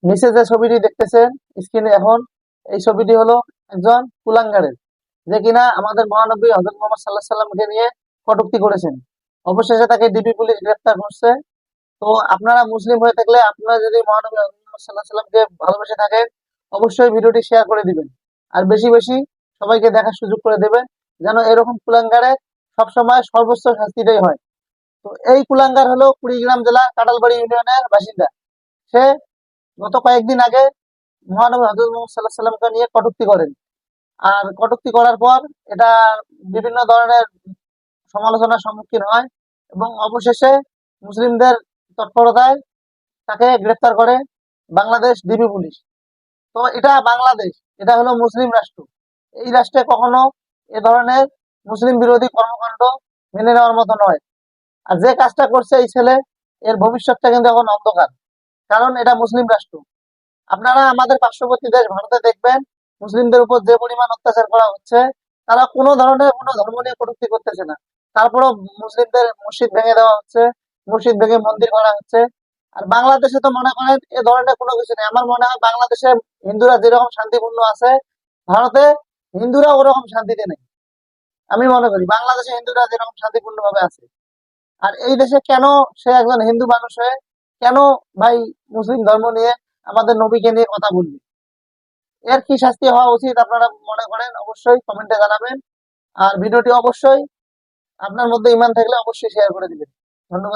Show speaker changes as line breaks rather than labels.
নিচে যে ছবিটি দেখতেছেন স্ক্রিনে এখন, এই ছবিটি হলো একজন কুলাঙ্গারের, যে কিনা আমাদের মহানবী হযরত মুহাম্মদ সাল্লাল্লাহু আলাইহি সাল্লামকে নিয়ে কটূক্তি করেছেন। অবশেষে তাকে ডিবি পুলিশ গ্রেফতার করছে। তো আপনারা মুসলিম হয়ে থাকলে, আপনারা যদি মহানবী হযরত মুহাম্মদ সাল্লাল্লাহু আলাইহি সাল্লামকে ভালোবেসে থাকেন, অবশ্যই ভিডিওটি শেয়ার করে দিবেন। আর বেশি বেশি সবাইকে দেখার সুযোগ করে দেবেন, যেন এরকম কুলাঙ্গারে সবসময় সর্বোচ্চ শাস্তিটাই হয়। তো এই কুলাঙ্গার হলো কুড়িগ্রাম জেলার কাঁঠালবাড়ি ইউনিয়নের বাসিন্দা। সে গত কয়েকদিন আগে মহানবী হযরত মুহাম্মদ সাল্লাল্লাহু আলাইহি সাল্লামকে নিয়ে কটূক্তি করেন। আর কটূক্তি করার পর এটা বিভিন্ন ধরনের সমালোচনার সম্মুখীন হয় এবং অবশেষে মুসলিমদের তৎপরতায় তাকে গ্রেফতার করে বাংলাদেশ ডিবি পুলিশ। তো এটা বাংলাদেশ, এটা হলো মুসলিম রাষ্ট্র। এই রাষ্ট্রে কখনো এ ধরনের মুসলিম বিরোধী কর্মকাণ্ড মেনে নেওয়ার মতো নয়। আর যে কাজটা করছে এই ছেলে, এর ভবিষ্যৎটা কিন্তু এখন অন্ধকার, কারণ এটা মুসলিম রাষ্ট্র। আপনারা আমাদের পার্শ্ববর্তী দেশ ভারতে দেখবেন, মুসলিমদের উপর যে পরিমাণ অত্যাচার করা হচ্ছে, তারা কোনো ধরনের কোনো ধর্ম নিয়ে কটূক্তি করতেছে না। তারপরেও মুসলিমদের মসজিদ ভেঙে দেওয়া হচ্ছে, মসজিদ ভেঙে মন্দির করা হচ্ছে। আর বাংলাদেশে তো মনে করেন এ ধরনের কোনো কিছু নেই। আমার মনে হয় বাংলাদেশে হিন্দুরা যেরকম শান্তিপূর্ণ আছে, ভারতে হিন্দুরা ওরকম শান্তিতে নেই। আমি মনে করি বাংলাদেশে হিন্দুরা যেরকম শান্তিপূর্ণ ভাবে আছে, আর এই দেশে কেন সে একজন হিন্দু মানুষ হয়ে কেন ভাই মুসলিম ধর্ম নিয়ে, আমাদের নবীকে নিয়ে কথা বলবি? এর কি শাস্তি হওয়া উচিত আপনারা মনে করেন, অবশ্যই কমেন্টে জানাবেন। আর ভিডিওটি অবশ্যই আপনার মধ্যে ইমান থাকলে অবশ্যই শেয়ার করে দিবেন। ধন্যবাদ।